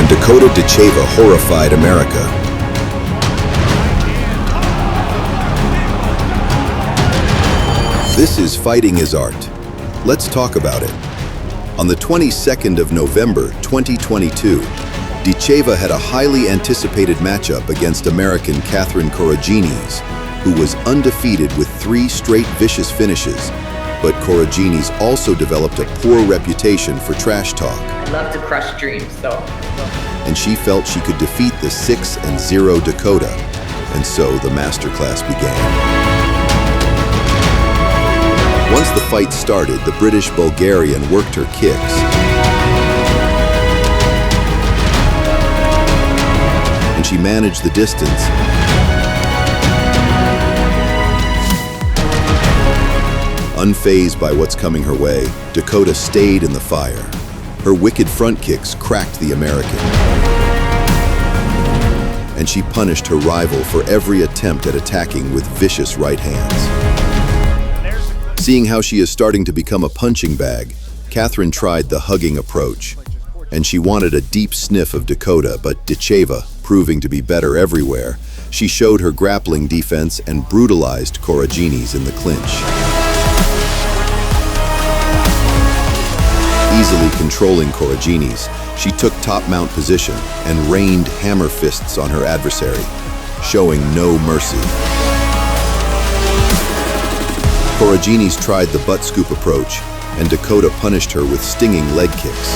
when Dakota Ditcheva horrified America. This is Fighting is Art. Let's talk about it. On the 22nd of November, 2022, Ditcheva had a highly anticipated matchup against American Catherine Corrigines, who was undefeated with 3 straight vicious finishes. But Corrigines also developed a poor reputation for trash talk. I love to crush dreams, so. And she felt she could defeat the 6-0 Dakota. And so the masterclass began. Once the fight started, the British Bulgarian worked her kicks. And she managed the distance. Unfazed by what's coming her way, Dakota stayed in the fire. Her wicked front kicks cracked the American. And she punished her rival for every attempt at attacking with vicious right hands. Seeing how she is starting to become a punching bag, Catherine tried the hugging approach. And she wanted a deep sniff of Dakota, but Ditcheva, proving to be better everywhere, she showed her grappling defense and brutalized Corrigines in the clinch. Easily controlling Corrigines, she took top mount position and rained hammer fists on her adversary, showing no mercy. Corrigines tried the butt scoop approach, and Dakota punished her with stinging leg kicks.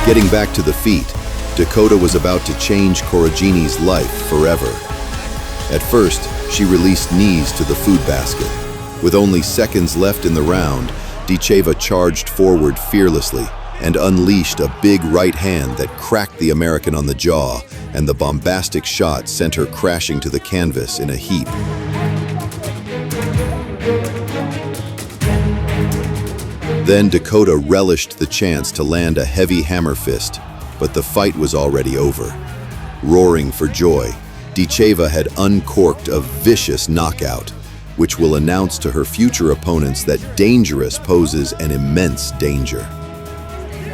Getting back to the feet, Dakota was about to change Corrigines' life forever. At first, she released knees to the food basket. With only seconds left in the round, Ditcheva charged forward fearlessly and unleashed a big right hand that cracked the American on the jaw, and the bombastic shot sent her crashing to the canvas in a heap. Then Dakota relished the chance to land a heavy hammer fist, but the fight was already over. Roaring for joy, Ditcheva had uncorked a vicious knockout, which will announce to her future opponents that Dangerous poses an immense danger.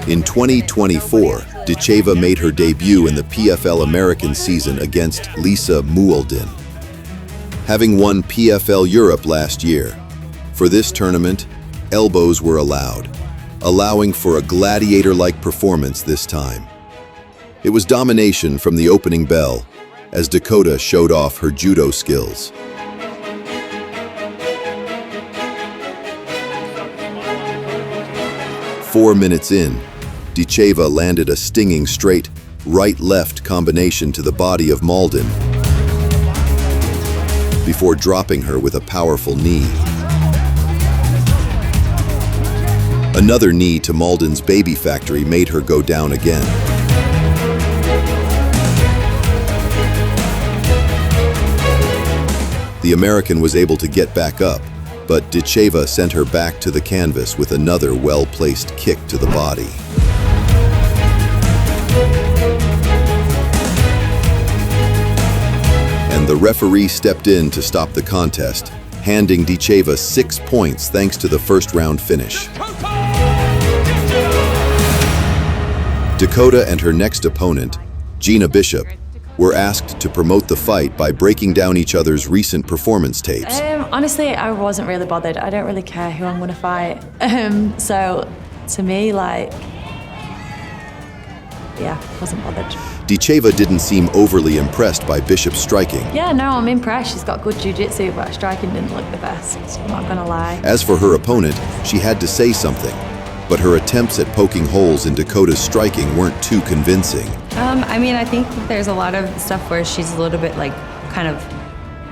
In 2024, Ditcheva made her debut in the PFL American season against Lisa Mueldin, having won PFL Europe last year. For this tournament, elbows were allowed, allowing for a gladiator-like performance this time. It was domination from the opening bell, as Dakota showed off her judo skills. Four minutes in, Ditcheva landed a stinging straight right-left combination to the body of Mueldin before dropping her with a powerful knee. Another knee to Mueldin's baby factory made her go down again. The American was able to get back up, but Ditcheva sent her back to the canvas with another well-placed kick to the body. And the referee stepped in to stop the contest, handing Ditcheva 6 points thanks to the first round finish. Dakota and her next opponent, Jenna Bishop, were asked to promote the fight by breaking down each other's recent performance tapes. Honestly, I wasn't really bothered. I don't really care who I'm gonna fight. So to me, wasn't bothered. Ditcheva didn't seem overly impressed by Bishop's striking. Yeah, no, I'm impressed. She's got good jiu-jitsu, but her striking didn't look the best, I'm not gonna lie. As for her opponent, she had to say something, but her attempts at poking holes in Dakota's striking weren't too convincing. I think there's a lot of stuff where she's a little bit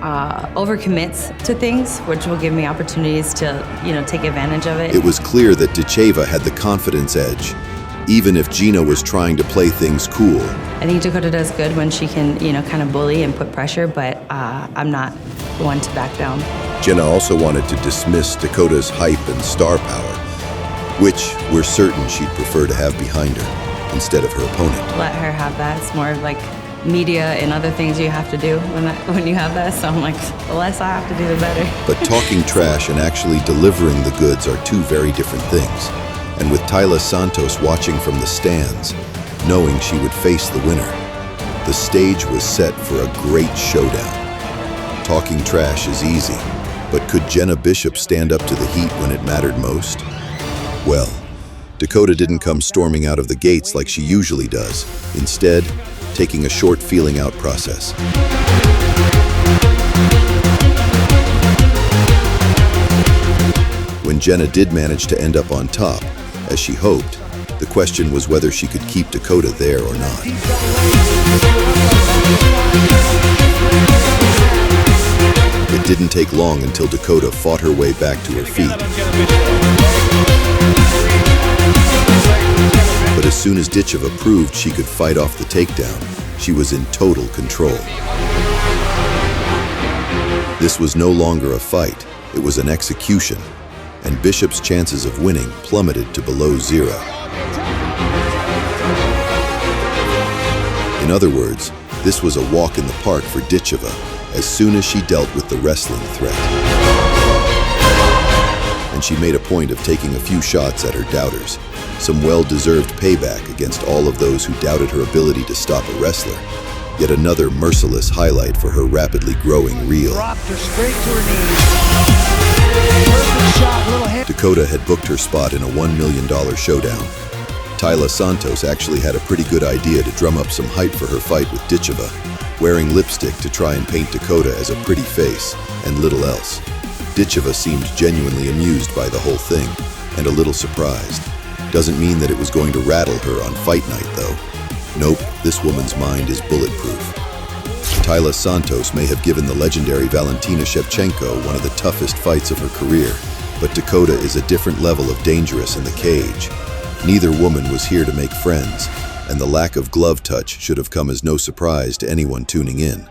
overcommits to things, which will give me opportunities to, take advantage of it. It was clear that Ditcheva had the confidence edge, even if Jenna was trying to play things cool. I think Dakota does good when she can, kind of bully and put pressure, but I'm not one to back down. Jenna also wanted to dismiss Dakota's hype and star power, which we're certain she'd prefer to have behind her instead of her opponent. Let her have that. It's more like media and other things you have to do when you have that. So I'm like, the less I have to do, the better. But talking trash and actually delivering the goods are two very different things. and with Tayla Santos watching from the stands, knowing she would face the winner. The stage was set for a great showdown. Talking trash is easy, but could Jenna Bishop stand up to the heat when it mattered most? Well, Dakota didn't come storming out of the gates like she usually does, instead, taking a short feeling-out process. When Jenna did manage to end up on top, as she hoped, the question was whether she could keep Dakota there or not. It didn't take long until Dakota fought her way back to her feet. But as soon as Ditcheva proved she could fight off the takedown, she was in total control. This was no longer a fight, it was an execution, and Bishop's chances of winning plummeted to below zero. In other words, this was a walk in the park for Ditcheva as soon as she dealt with the wrestling threat. And she made a point of taking a few shots at her doubters, some well-deserved payback against all of those who doubted her ability to stop a wrestler. Yet another merciless highlight for her rapidly growing reel. Dakota had booked her spot in a $1 million showdown. Tayla Santos actually had a pretty good idea to drum up some hype for her fight with Ditcheva, wearing lipstick to try and paint Dakota as a pretty face, and little else. Ditcheva seemed genuinely amused by the whole thing, and a little surprised. Doesn't mean that it was going to rattle her on fight night, though. Nope, this woman's mind is bulletproof. Tayla Santos may have given the legendary Valentina Shevchenko one of the toughest fights of her career, but Dakota is a different level of dangerous in the cage. Neither woman was here to make friends, and the lack of glove touch should have come as no surprise to anyone tuning in.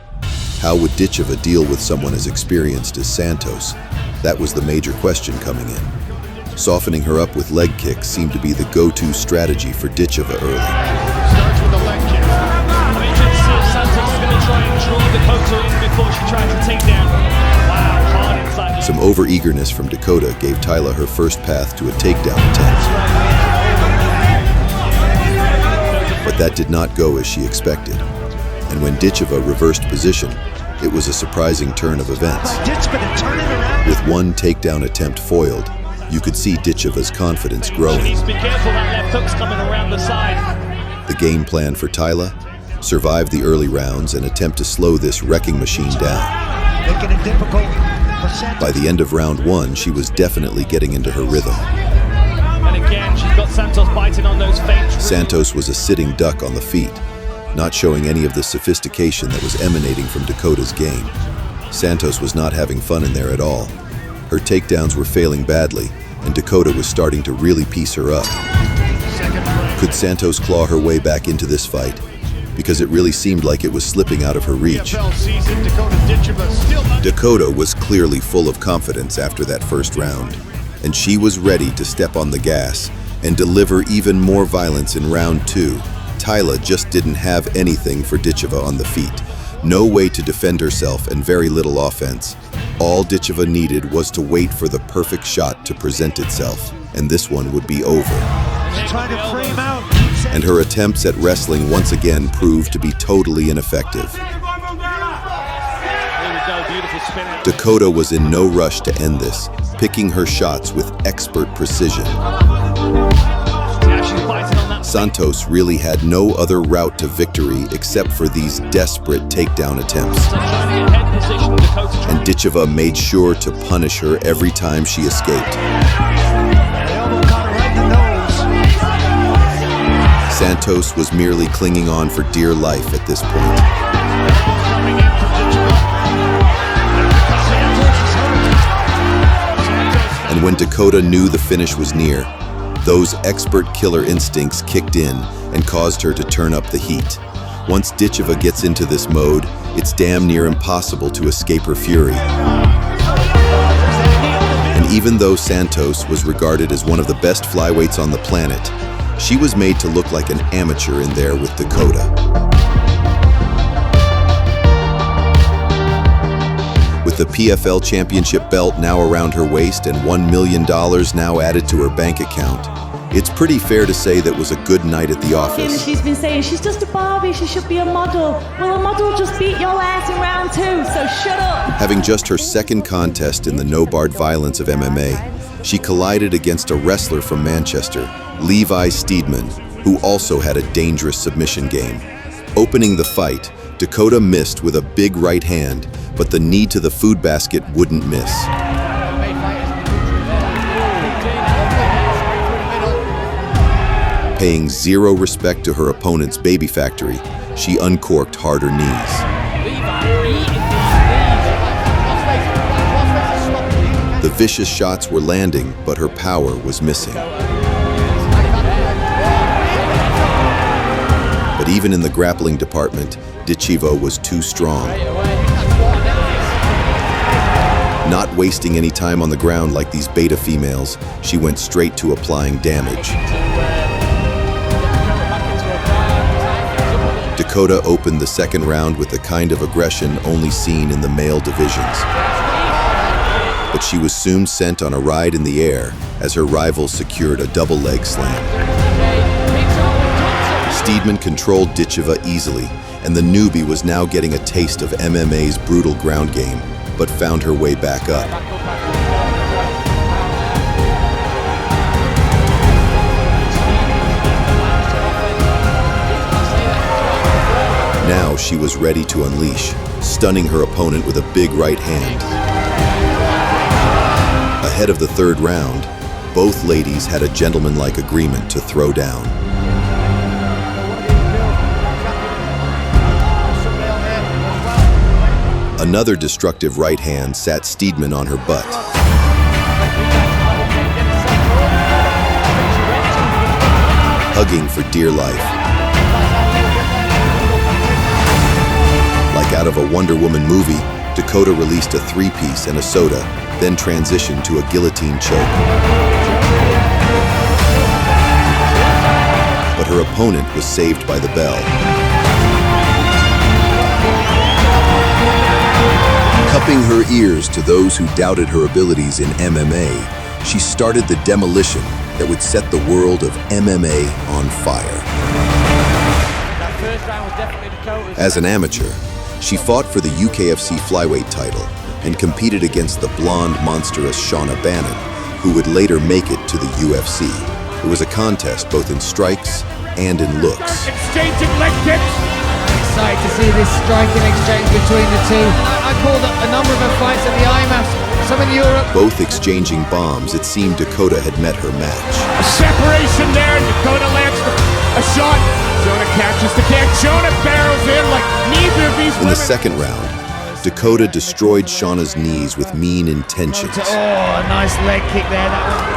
How would Ditcheva deal with someone as experienced as Santos? That was the major question coming in. Softening her up with leg kicks seemed to be the go-to strategy for Ditcheva early. Starts with the leg kick. I mean, Santos is going to try and draw Dakota in before she tries to take down. Wow, hard inside. Some over-eagerness from Dakota gave Tayla her first path to a takedown attempt. But that did not go as she expected. And when Ditcheva reversed position, it was a surprising turn of events. With one takedown attempt foiled, you could see Ditcheva's confidence growing. Be careful, that left hook's coming around the side. The game plan for Tayla? Survive the early rounds and attempt to slow this wrecking machine down. Making it difficult for Santos. By the end of round one, she was definitely getting into her rhythm. And again, she's got Santos biting on those feints. Santos was a sitting duck on the feet, not showing any of the sophistication that was emanating from Dakota's game. Santos was not having fun in there at all. Her takedowns were failing badly, and Dakota was starting to really piece her up. Could Santos claw her way back into this fight? Because it really seemed like it was slipping out of her reach. Dakota was clearly full of confidence after that first round, and she was ready to step on the gas and deliver even more violence in round two. Tayla just didn't have anything for Ditcheva on the feet. No way to defend herself and very little offense. All Ditcheva needed was to wait for the perfect shot to present itself, and this one would be over. Trying to frame out. And her attempts at wrestling once again proved to be totally ineffective. Dakota was in no rush to end this, picking her shots with expert precision. Santos really had no other route to victory except for these desperate takedown attempts. And Ditcheva made sure to punish her every time she escaped. Santos was merely clinging on for dear life at this point. And when Dakota knew the finish was near, those expert killer instincts kicked in and caused her to turn up the heat. Once Ditcheva gets into this mode, it's damn near impossible to escape her fury. And even though Santos was regarded as one of the best flyweights on the planet, she was made to look like an amateur in there with Dakota. With the PFL Championship belt now around her waist and $1 million now added to her bank account, It's pretty fair to say that was a good night at the office. She's been saying she's just a Barbie, she should be a model. Well, a model just beat your ass in round 2, so shut up. Having just her second contest in the no-barred violence of MMA, she collided against a wrestler from Manchester, Levi Steedman, who also had a dangerous submission game. Opening the fight, Dakota missed with a big right hand, but the knee to the food basket wouldn't miss. Paying zero respect to her opponent's baby factory, she uncorked harder knees. The vicious shots were landing, but her power was missing. But even in the grappling department, Ditcheva was too strong. Not wasting any time on the ground like these beta females, she went straight to applying damage. Dakota opened the second round with the kind of aggression only seen in the male divisions. But she was soon sent on a ride in the air as her rival secured a double leg slam. Steedman controlled Ditcheva easily, and the newbie was now getting a taste of MMA's brutal ground game, but found her way back up. Now she was ready to unleash, stunning her opponent with a big right hand. Ahead of the third round, both ladies had a gentlemanlike agreement to throw down. Another destructive right hand sat Steedman on her butt. Hugging for dear life. Like out of a Wonder Woman movie, Dakota released a three-piece and a soda, then transitioned to a guillotine choke. But her opponent was saved by the bell. Cupping her ears to those who doubted her abilities in MMA, she started the demolition that would set the world of MMA on fire. As an amateur, she fought for the UKFC flyweight title and competed against the blonde, monstrous Shauna Bannon, who would later make it to the UFC. It was a contest both in strikes and in looks. Exchanging leg kicks. Excited to see this striking exchange between the two. I called up a number of her fights at the IMAF, some in Europe. Both exchanging bombs, it seemed Dakota had met her match. A separation there, Dakota lands a shot. Jonah catches the kick. Jonah barrels in like neither of these women. In the second round, Dakota destroyed Shauna's knees with mean intentions. Oh, a nice leg kick there.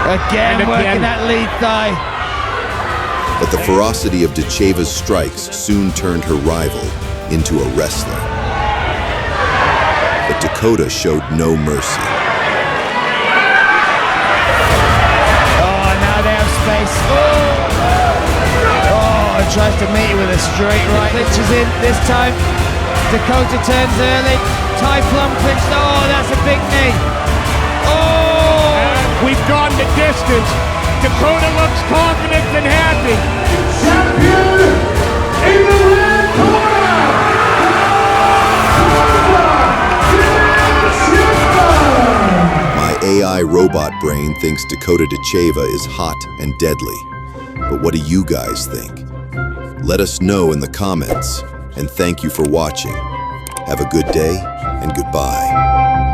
Again, working that lead thigh. But the ferocity of Ditcheva's strikes soon turned her rival into a wrestler. But Dakota showed no mercy. Oh, now they have space. Oh, tries to meet it with a straight right. Clinches in this time. Dakota turns early. Tie plum clinch. Oh, that's a big knee. Oh! We've gone the distance. Dakota looks confident and happy. Champion in the red corner, My AI robot brain thinks Dakota Ditcheva is hot and deadly. But what do you guys think? Let us know in the comments, and thank you for watching. Have a good day, and goodbye.